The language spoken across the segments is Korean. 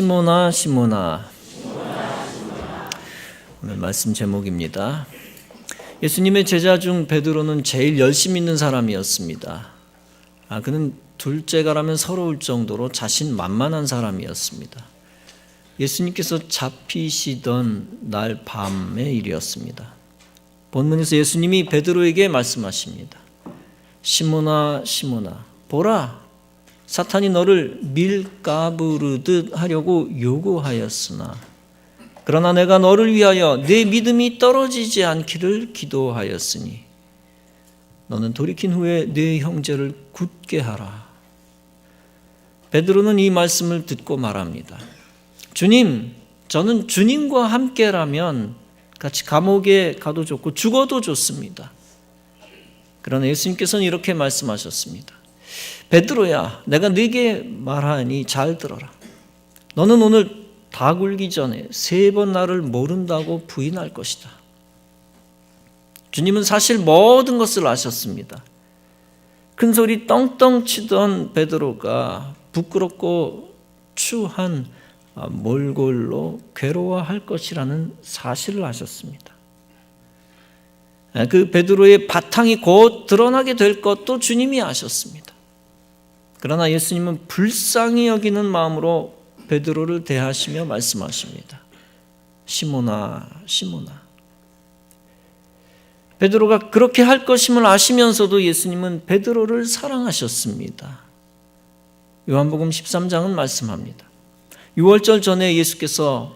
시모나 시모나. 오늘 말씀 제목입니다. 예수님의 제자 중 베드로는 제일 열심 있는 사람이었습니다. 그는 둘째가라면 서러울 정도로 자신만만한 사람이었습니다. 예수님께서 잡히시던 날 밤의 일이었습니다. 본문에서 예수님이 베드로에게 말씀하십니다. 시모나 시모나, 보라, 사탄이 너를 밀가부르듯 하려고 요구하였으나 그러나 내가 너를 위하여 내 믿음이 떨어지지 않기를 기도하였으니 너는 돌이킨 후에 네 형제를 굳게 하라. 베드로는 이 말씀을 듣고 말합니다. 주님, 저는 주님과 함께라면 같이 감옥에 가도 좋고 죽어도 좋습니다. 그러나 예수님께서는 이렇게 말씀하셨습니다. 베드로야, 내가 네게 말하니 잘 들어라. 너는 오늘 다 굴기 전에 3번 나를 모른다고 부인할 것이다. 주님은 사실 모든 것을 아셨습니다. 큰 소리 떵떵 치던 베드로가 부끄럽고 추한 몰골로 괴로워할 것이라는 사실을 아셨습니다. 그 베드로의 바탕이 곧 드러나게 될 것도 주님이 아셨습니다. 그러나 예수님은 불쌍히 여기는 마음으로 베드로를 대하시며 말씀하십니다. 시모나, 시모나. 베드로가 그렇게 할 것임을 아시면서도 예수님은 베드로를 사랑하셨습니다. 요한복음 13장은 말씀합니다. 유월절 전에 예수께서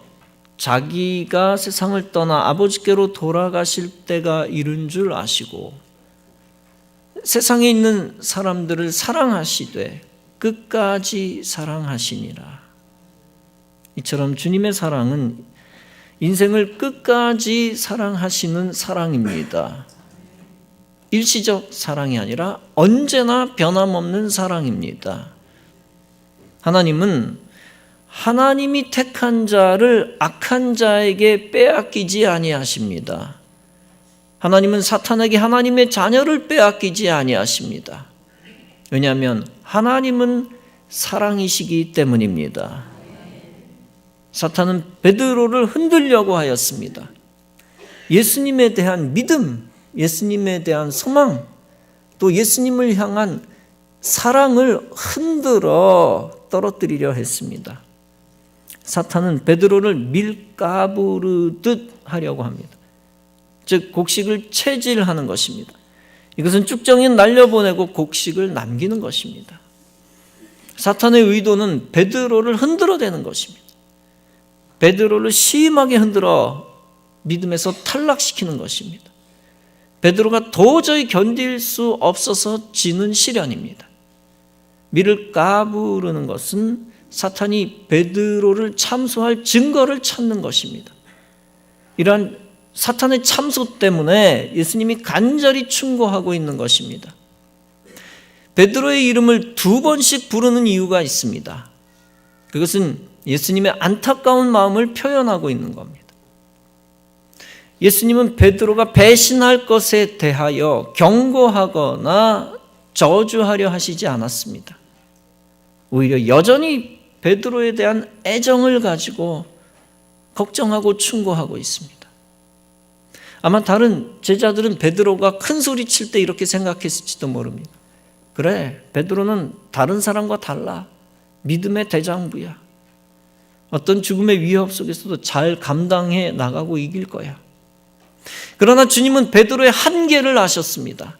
자기가 세상을 떠나 아버지께로 돌아가실 때가 이른 줄 아시고 세상에 있는 사람들을 사랑하시되 끝까지 사랑하시니라. 이처럼 주님의 사랑은 인생을 끝까지 사랑하시는 사랑입니다. 일시적 사랑이 아니라 언제나 변함없는 사랑입니다. 하나님은 하나님이 택한 자를 악한 자에게 빼앗기지 아니하십니다. 하나님은 사탄에게 하나님의 자녀를 빼앗기지 아니하십니다. 왜냐하면 하나님은 사랑이시기 때문입니다. 사탄은 베드로를 흔들려고 하였습니다. 예수님에 대한 믿음, 예수님에 대한 소망, 또 예수님을 향한 사랑을 흔들어 떨어뜨리려 했습니다. 사탄은 베드로를 밀가부르듯 하려고 합니다. 즉 곡식을 채질하는 것입니다. 이것은 쭉정이는 날려보내고 곡식을 남기는 것입니다. 사탄의 의도는 베드로를 흔들어대는 것입니다. 베드로를 심하게 흔들어 믿음에서 탈락시키는 것입니다. 베드로가 도저히 견딜 수 없어서 지는 시련입니다. 밀을 까부르는 것은 사탄이 베드로를 참소할 증거를 찾는 것입니다. 이러한 사탄의 참소 때문에 예수님이 간절히 충고하고 있는 것입니다. 베드로의 이름을 2번씩 부르는 이유가 있습니다. 그것은 예수님의 안타까운 마음을 표현하고 있는 겁니다. 예수님은 베드로가 배신할 것에 대하여 경고하거나 저주하려 하시지 않았습니다. 오히려 여전히 베드로에 대한 애정을 가지고 걱정하고 충고하고 있습니다. 아마 다른 제자들은 베드로가 큰 소리 칠 때 이렇게 생각했을지도 모릅니다. 그래, 베드로는 다른 사람과 달라. 믿음의 대장부야. 어떤 죽음의 위협 속에서도 잘 감당해 나가고 이길 거야. 그러나 주님은 베드로의 한계를 아셨습니다.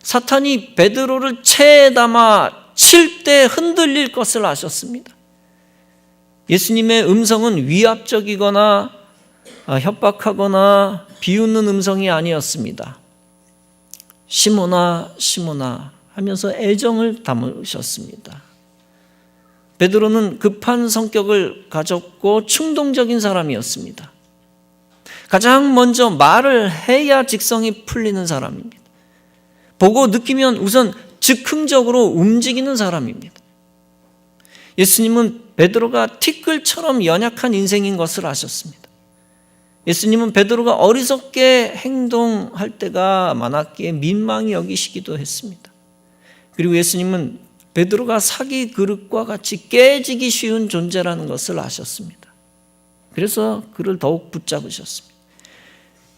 사탄이 베드로를 채에 담아 칠 때 흔들릴 것을 아셨습니다. 예수님의 음성은 위압적이거나 협박하거나 비웃는 음성이 아니었습니다. 시모나 시모나 하면서 애정을 담으셨습니다. 베드로는 급한 성격을 가졌고 충동적인 사람이었습니다. 가장 먼저 말을 해야 직성이 풀리는 사람입니다. 보고 느끼면 우선 즉흥적으로 움직이는 사람입니다. 예수님은 베드로가 티끌처럼 연약한 인생인 것을 아셨습니다. 예수님은 베드로가 어리석게 행동할 때가 많았기에 민망히 여기시기도 했습니다. 그리고 예수님은 베드로가 사기 그릇과 같이 깨지기 쉬운 존재라는 것을 아셨습니다. 그래서 그를 더욱 붙잡으셨습니다.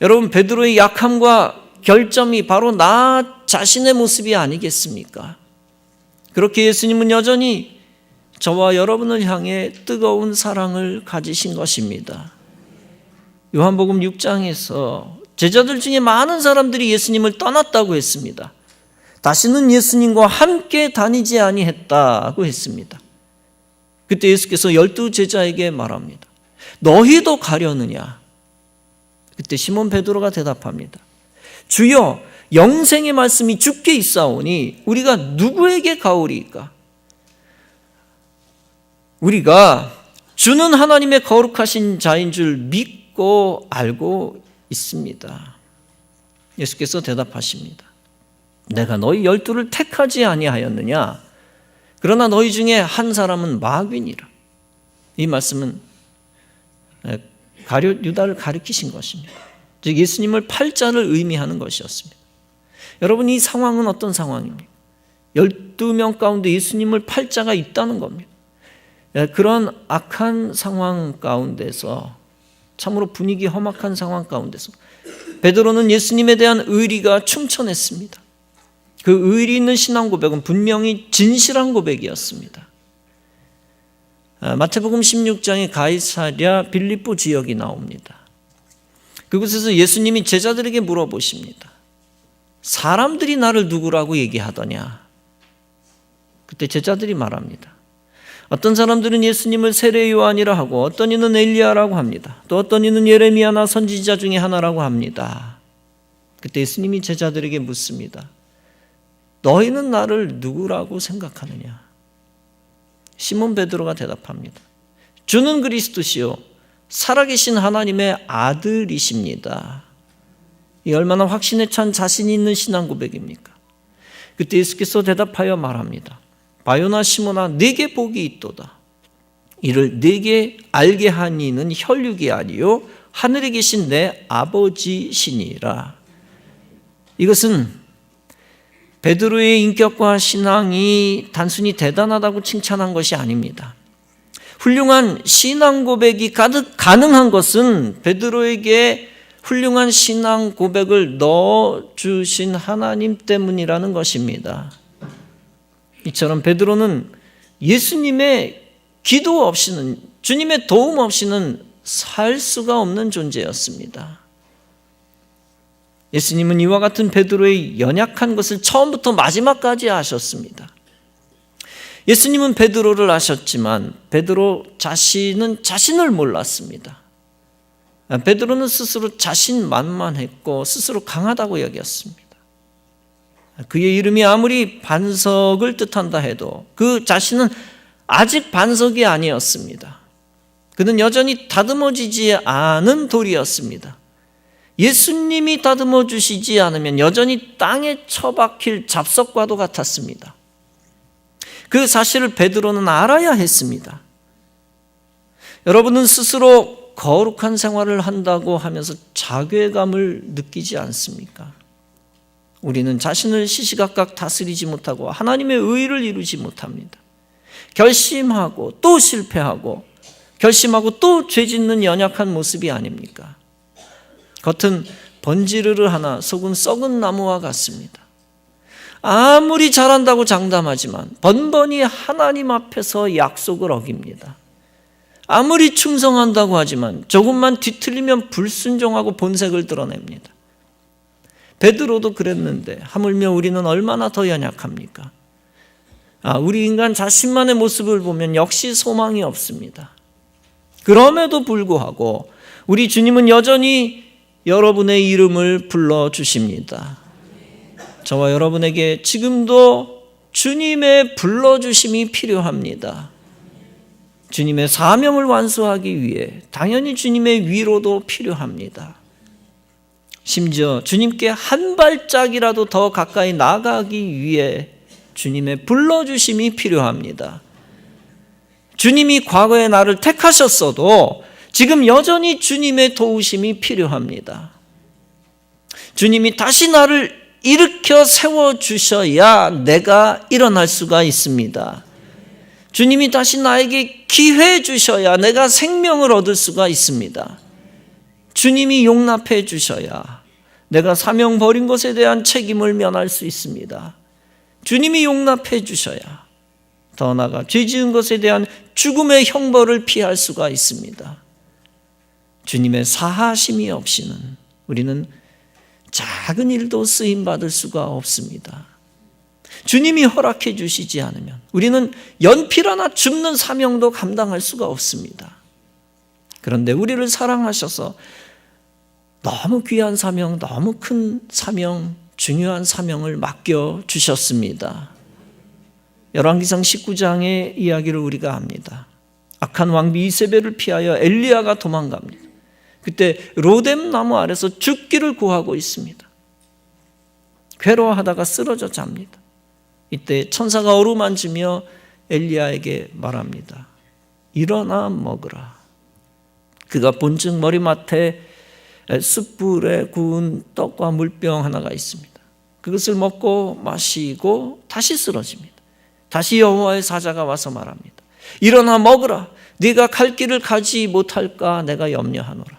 여러분, 베드로의 약함과 결점이 바로 나 자신의 모습이 아니겠습니까? 그렇게 예수님은 여전히 저와 여러분을 향해 뜨거운 사랑을 가지신 것입니다. 요한복음 6장에서 제자들 중에 많은 사람들이 예수님을 떠났다고 했습니다. 다시는 예수님과 함께 다니지 아니했다고 했습니다. 그때 예수께서 12제자에게 말합니다. 너희도 가려느냐? 그때 시몬 베드로가 대답합니다. 주여, 영생의 말씀이 주께 있사오니 우리가 누구에게 가오리이까? 우리가 주는 하나님의 거룩하신 자인 줄 믿고 알고 있습니다. 예수께서 대답하십니다. 내가 너희 12를 택하지 아니하였느냐? 그러나 너희 중에 한 사람은 마귀니라. 이 말씀은 유다를 가리키신 것입니다. 즉 예수님을 팔자를 의미하는 것이었습니다. 여러분, 이 상황은 어떤 상황입니까? 12명 가운데 예수님을 팔자가 있다는 겁니다. 그런 악한 상황 가운데서, 참으로 분위기 험악한 상황 가운데서 베드로는 예수님에 대한 의리가 충천했습니다. 그 의리 있는 신앙 고백은 분명히 진실한 고백이었습니다. 마태복음 16장에 가이사랴 빌립보 지역이 나옵니다. 그곳에서 예수님이 제자들에게 물어보십니다. 사람들이 나를 누구라고 얘기하더냐? 그때 제자들이 말합니다. 어떤 사람들은 예수님을 세례 요한이라 하고, 어떤 이는 엘리야라고 합니다. 또 어떤 이는 예레미야나 선지자 중에 하나라고 합니다. 그때 예수님이 제자들에게 묻습니다. 너희는 나를 누구라고 생각하느냐? 시몬 베드로가 대답합니다. 주는 그리스도시요 살아계신 하나님의 아들이십니다. 이 얼마나 확신에 찬 자신 있는 신앙 고백입니까? 그때 예수께서 대답하여 말합니다. 바요나 시몬아, 네게 복이 있도다. 이를 네게 알게 한 이는 혈육이 아니요 하늘에 계신 내 아버지시니라. 이것은 베드로의 인격과 신앙이 단순히 대단하다고 칭찬한 것이 아닙니다. 훌륭한 신앙 고백이 가능한 것은 베드로에게 훌륭한 신앙 고백을 넣어주신 하나님 때문이라는 것입니다. 이처럼 베드로는 예수님의 기도 없이는, 주님의 도움 없이는 살 수가 없는 존재였습니다. 예수님은 이와 같은 베드로의 연약한 것을 처음부터 마지막까지 아셨습니다. 예수님은 베드로를 아셨지만 베드로 자신은 자신을 몰랐습니다. 베드로는 스스로 자신만만했고 스스로 강하다고 여겼습니다. 그의 이름이 아무리 반석을 뜻한다 해도 그 자신은 아직 반석이 아니었습니다. 그는 여전히 다듬어지지 않은 돌이었습니다. 예수님이 다듬어 주시지 않으면 여전히 땅에 처박힐 잡석과도 같았습니다. 그 사실을 베드로는 알아야 했습니다. 여러분은 스스로 거룩한 생활을 한다고 하면서 자괴감을 느끼지 않습니까? 우리는 자신을 시시각각 다스리지 못하고 하나님의 의를 이루지 못합니다. 결심하고 또 실패하고 결심하고 또 죄짓는 연약한 모습이 아닙니까? 겉은 번지르르 하나 속은 썩은 나무와 같습니다. 아무리 잘한다고 장담하지만 번번이 하나님 앞에서 약속을 어깁니다. 아무리 충성한다고 하지만 조금만 뒤틀리면 불순종하고 본색을 드러냅니다. 베드로도 그랬는데 하물며 우리는 얼마나 더 연약합니까? 우리 인간 자신만의 모습을 보면 역시 소망이 없습니다. 그럼에도 불구하고 우리 주님은 여전히 여러분의 이름을 불러주십니다. 저와 여러분에게 지금도 주님의 불러주심이 필요합니다. 주님의 사명을 완수하기 위해 당연히 주님의 위로도 필요합니다. 심지어 주님께 한 발짝이라도 더 가까이 나가기 위해 주님의 불러주심이 필요합니다. 주님이 과거에 나를 택하셨어도 지금 여전히 주님의 도우심이 필요합니다. 주님이 다시 나를 일으켜 세워주셔야 내가 일어날 수가 있습니다. 주님이 다시 나에게 기회 주셔야 내가 생명을 얻을 수가 있습니다. 주님이 용납해 주셔야 내가 사명 버린 것에 대한 책임을 면할 수 있습니다. 주님이 용납해 주셔야 더 나아가 죄 지은 것에 대한 죽음의 형벌을 피할 수가 있습니다. 주님의 사하심이 없이는 우리는 작은 일도 쓰임받을 수가 없습니다. 주님이 허락해 주시지 않으면 우리는 연필 하나 줍는 사명도 감당할 수가 없습니다. 그런데 우리를 사랑하셔서 너무 귀한 사명, 너무 큰 사명, 중요한 사명을 맡겨주셨습니다. 열왕기상 19장의 이야기를 우리가 합니다. 악한 왕비 이세벨을 피하여 엘리야가 도망갑니다. 그때 로뎀 나무 아래서 죽기를 구하고 있습니다. 괴로워하다가 쓰러져 잡니다. 이때 천사가 어루만지며 엘리야에게 말합니다. 일어나 먹으라. 그가 본즉 머리맡에 숯불에 구운 떡과 물병 하나가 있습니다. 그것을 먹고 마시고 다시 쓰러집니다. 다시 여호와의 사자가 와서 말합니다. 일어나 먹으라. 네가 갈 길을 가지 못할까 내가 염려하노라.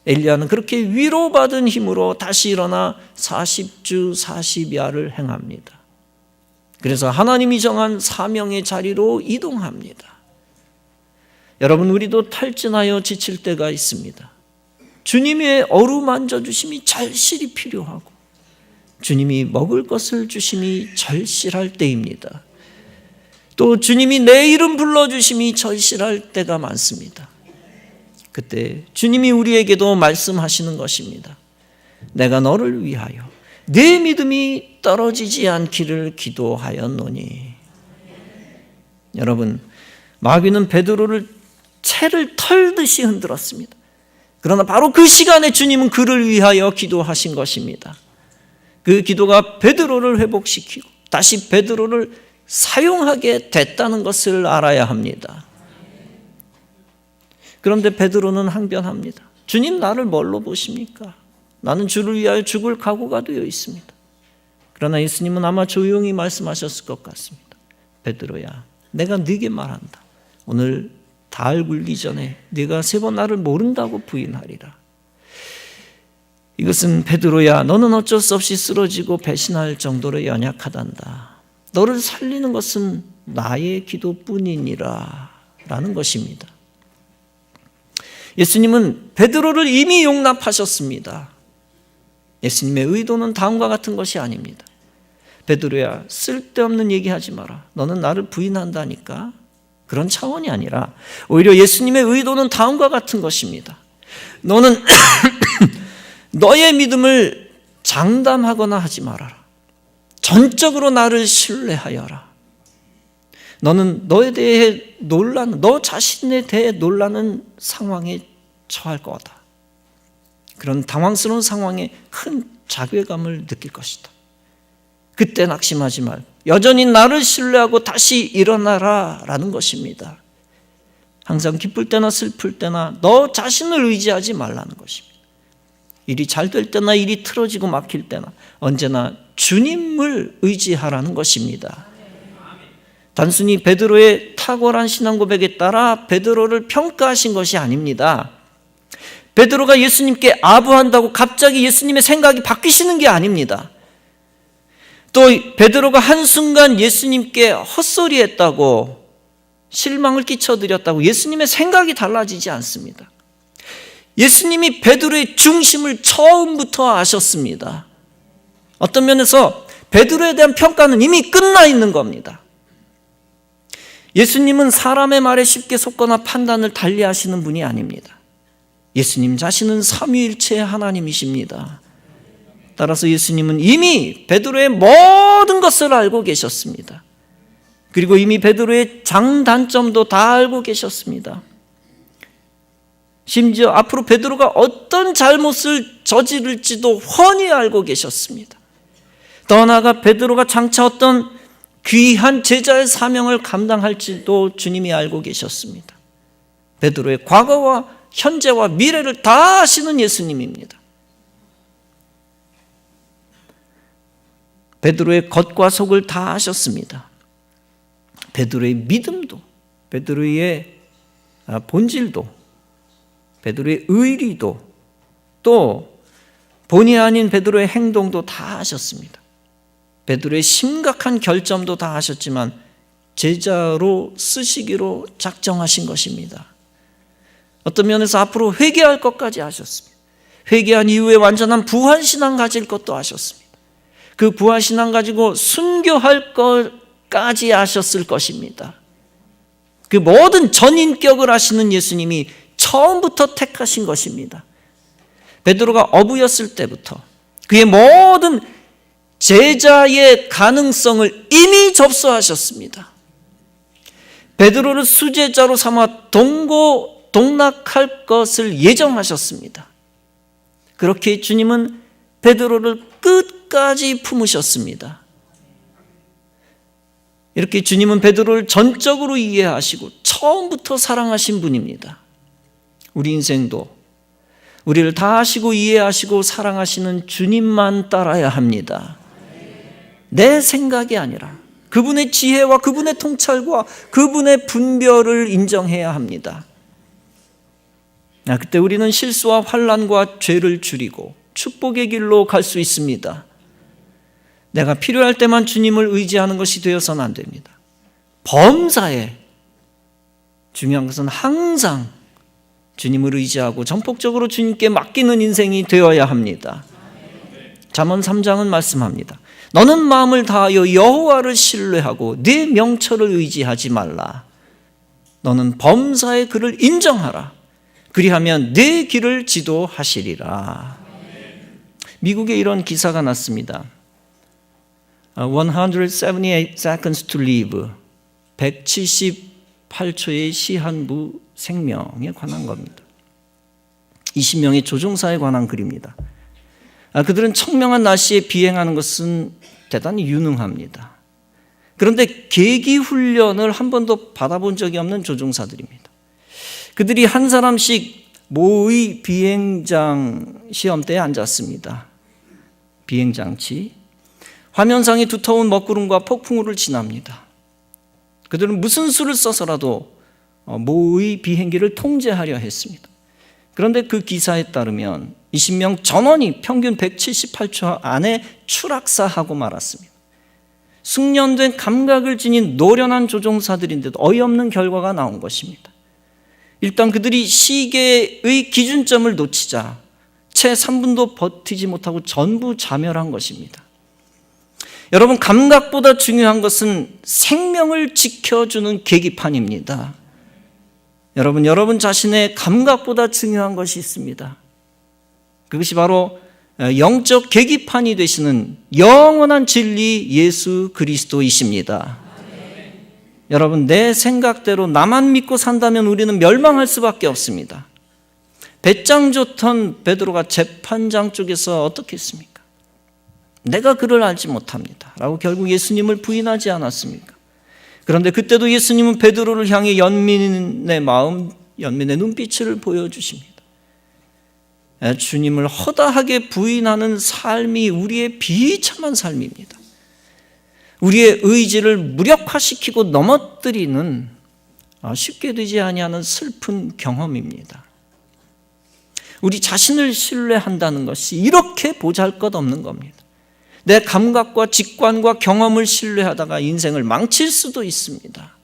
엘리야는 그렇게 위로받은 힘으로 다시 일어나 40주 40야를 행합니다. 그래서 하나님이 정한 사명의 자리로 이동합니다. 여러분, 우리도 탈진하여 지칠 때가 있습니다. 주님의 어루만져 주심이 절실히 필요하고 주님이 먹을 것을 주심이 절실할 때입니다. 또 주님이 내 이름 불러주심이 절실할 때가 많습니다. 그때 주님이 우리에게도 말씀하시는 것입니다. 내가 너를 위하여 내 믿음이 떨어지지 않기를 기도하였노니. 여러분, 마귀는 베드로를 채를 털듯이 흔들었습니다. 그러나 바로 그 시간에 주님은 그를 위하여 기도하신 것입니다. 그 기도가 베드로를 회복시키고 다시 베드로를 사용하게 됐다는 것을 알아야 합니다. 그런데 베드로는 항변합니다. 주님, 나를 뭘로 보십니까? 나는 주를 위하여 죽을 각오가 되어 있습니다. 그러나 예수님은 아마 조용히 말씀하셨을 것 같습니다. 베드로야, 내가 네게 말한다. 오늘 달 굴기 전에 네가 3번 나를 모른다고 부인하리라. 이것은 베드로야, 너는 어쩔 수 없이 쓰러지고 배신할 정도로 연약하단다. 너를 살리는 것은 나의 기도뿐이니라 라는 것입니다. 예수님은 베드로를 이미 용납하셨습니다. 예수님의 의도는 다음과 같은 것이 아닙니다. 베드로야, 쓸데없는 얘기하지 마라. 너는 나를 부인한다니까. 그런 차원이 아니라 오히려 예수님의 의도는 다음과 같은 것입니다. 너는 너의 믿음을 장담하거나 하지 말아라. 전적으로 나를 신뢰하여라. 너는 너에 대해 놀라는, 너 자신에 대해 놀라는 상황에 처할 거다. 그런 당황스러운 상황에 큰 자괴감을 느낄 것이다. 그때 낙심하지 말고 여전히 나를 신뢰하고 다시 일어나라 라는 것입니다. 항상 기쁠 때나 슬플 때나 너 자신을 의지하지 말라는 것입니다. 일이 잘 될 때나 일이 틀어지고 막힐 때나 언제나 주님을 의지하라는 것입니다. 단순히 베드로의 탁월한 신앙 고백에 따라 베드로를 평가하신 것이 아닙니다. 베드로가 예수님께 아부한다고 갑자기 예수님의 생각이 바뀌시는 게 아닙니다. 또 베드로가 한순간 예수님께 헛소리했다고 실망을 끼쳐드렸다고 예수님의 생각이 달라지지 않습니다. 예수님이 베드로의 중심을 처음부터 아셨습니다. 어떤 면에서 베드로에 대한 평가는 이미 끝나 있는 겁니다. 예수님은 사람의 말에 쉽게 속거나 판단을 달리하시는 분이 아닙니다. 예수님 자신은 삼위일체의 하나님이십니다. 따라서 예수님은 이미 베드로의 모든 것을 알고 계셨습니다. 그리고 이미 베드로의 장단점도 다 알고 계셨습니다. 심지어 앞으로 베드로가 어떤 잘못을 저지를지도 훤히 알고 계셨습니다. 더 나아가 베드로가 장차 어떤 귀한 제자의 사명을 감당할지도 주님이 알고 계셨습니다. 베드로의 과거와 현재와 미래를 다 아시는 예수님입니다. 베드로의 겉과 속을 다 아셨습니다. 베드로의 믿음도, 베드로의 본질도, 베드로의 의리도, 또 본의 아닌 베드로의 행동도 다 아셨습니다. 베드로의 심각한 결점도 다 아셨지만 제자로 쓰시기로 작정하신 것입니다. 어떤 면에서 앞으로 회개할 것까지 아셨습니다. 회개한 이후에 완전한 부활신앙 가질 것도 아셨습니다. 그 부활신앙 가지고 순교할 것까지 아셨을 것입니다. 그 모든 전인격을 아시는 예수님이 처음부터 택하신 것입니다. 베드로가 어부였을 때부터 그의 모든 제자의 가능성을 이미 접수하셨습니다. 베드로를 수제자로 삼아 동락할 것을 예정하셨습니다. 그렇게 주님은 베드로를 끝까지 품으셨습니다. 이렇게 주님은 베드로를 전적으로 이해하시고 처음부터 사랑하신 분입니다. 우리 인생도 우리를 다 아시고 이해하시고 사랑하시는 주님만 따라야 합니다. 내 생각이 아니라 그분의 지혜와 그분의 통찰과 그분의 분별을 인정해야 합니다. 그때 우리는 실수와 환난과 죄를 줄이고 축복의 길로 갈 수 있습니다. 내가 필요할 때만 주님을 의지하는 것이 되어서는 안 됩니다. 범사에 중요한 것은 항상 주님을 의지하고 전폭적으로 주님께 맡기는 인생이 되어야 합니다. 잠언 3장은 말씀합니다. 너는 마음을 다하여 여호와를 신뢰하고 네 명철을 의지하지 말라. 너는 범사에 그를 인정하라. 그리하면 네 길을 지도하시리라. 미국에 이런 기사가 났습니다. 178 seconds to live. 178초의 시한부 생명에 관한 겁니다. 20명의 조종사에 관한 글입니다. 그들은 청명한 날씨에 비행하는 것은 대단히 유능합니다. 그런데 계기 훈련을 한 번도 받아본 적이 없는 조종사들입니다. 그들이 한 사람씩 모의 비행장 시험대에 앉았습니다. 비행장치. 화면상에 두터운 먹구름과 폭풍우를 지납니다. 그들은 무슨 수를 써서라도 모의 비행기를 통제하려 했습니다. 그런데 그 기사에 따르면 20명 전원이 평균 178초 안에 추락사하고 말았습니다. 숙련된 감각을 지닌 노련한 조종사들인데도 어이없는 결과가 나온 것입니다. 일단 그들이 시계의 기준점을 놓치자 채 3분도 버티지 못하고 전부 자멸한 것입니다. 여러분, 감각보다 중요한 것은 생명을 지켜주는 계기판입니다. 여러분 자신의 감각보다 중요한 것이 있습니다. 그것이 바로 영적 계기판이 되시는 영원한 진리 예수 그리스도이십니다. 여러분, 내 생각대로 나만 믿고 산다면 우리는 멸망할 수밖에 없습니다. 배짱 좋던 베드로가 재판장 쪽에서 어떻게 했습니까? 내가 그를 알지 못합니다 라고 결국 예수님을 부인하지 않았습니까? 그런데 그때도 예수님은 베드로를 향해 연민의 마음, 연민의 눈빛을 보여주십니다. 주님을 허다하게 부인하는 삶이 우리의 비참한 삶입니다. 우리의 의지를 무력화시키고 넘어뜨리는 쉽게 되지 아니하는 슬픈 경험입니다. 우리 자신을 신뢰한다는 것이 이렇게 보잘것없는 겁니다. 내 감각과 직관과 경험을 신뢰하다가 인생을 망칠 수도 있습니다.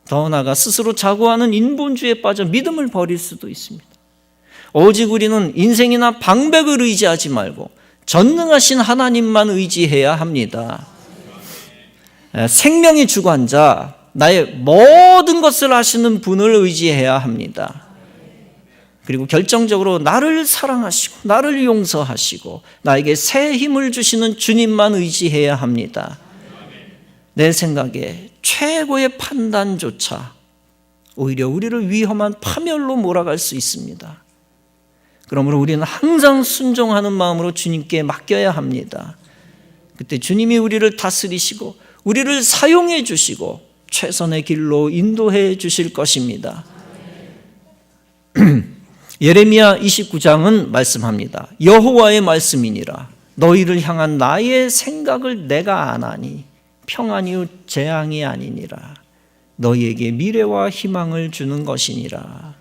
더 나아가 스스로 자고하는 인본주의에 빠져 믿음을 버릴 수도 있습니다. 오직 우리는 인생이나 방백을 의지하지 말고 전능하신 하나님만 의지해야 합니다. 생명의 주관자, 나의 모든 것을 아시는 분을 의지해야 합니다. 그리고 결정적으로 나를 사랑하시고 나를 용서하시고 나에게 새 힘을 주시는 주님만 의지해야 합니다. 내 생각에 최고의 판단조차 오히려 우리를 위험한 파멸로 몰아갈 수 있습니다. 그러므로 우리는 항상 순종하는 마음으로 주님께 맡겨야 합니다. 그때 주님이 우리를 다스리시고 우리를 사용해 주시고 최선의 길로 인도해 주실 것입니다. 예레미야 29장은 말씀합니다. 여호와의 말씀이니라. 너희를 향한 나의 생각을 내가 아나니 평안이요 재앙이 아니니라. 너희에게 미래와 희망을 주는 것이니라.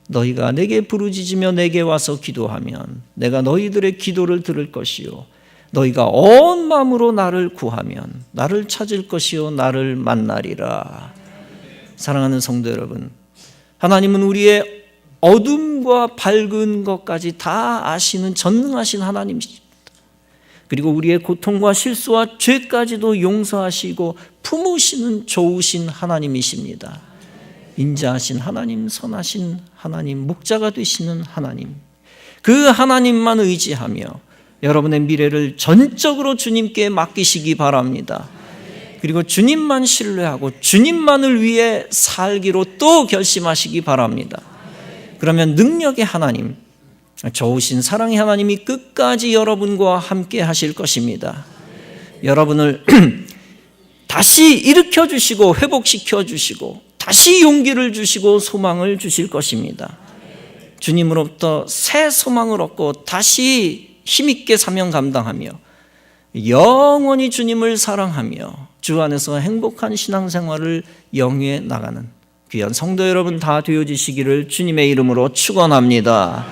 너희가 내게 부르짖으며 내게 와서 기도하면 내가 너희들의 기도를 들을 것이요 너희가 온 마음으로 나를 구하면 나를 찾을 것이요 나를 만나리라. 사랑하는 성도 여러분, 하나님은 우리의 어둠과 밝은 것까지 다 아시는 전능하신 하나님이십니다. 그리고 우리의 고통과 실수와 죄까지도 용서하시고 품으시는 좋으신 하나님이십니다. 인자하신 하나님, 선하신 하나님, 목자가 되시는 하나님, 그 하나님만 의지하며 여러분의 미래를 전적으로 주님께 맡기시기 바랍니다. 그리고 주님만 신뢰하고 주님만을 위해 살기로 또 결심하시기 바랍니다. 그러면 능력의 하나님, 좋으신 사랑의 하나님이 끝까지 여러분과 함께 하실 것입니다. 여러분을 다시 일으켜 주시고 회복시켜 주시고 다시 용기를 주시고 소망을 주실 것입니다. 주님으로부터 새 소망을 얻고 다시 힘있게 사명 감당하며 영원히 주님을 사랑하며 주 안에서 행복한 신앙생활을 영위해 나가는 귀한 성도 여러분 다 되어지시기를 주님의 이름으로 축원합니다.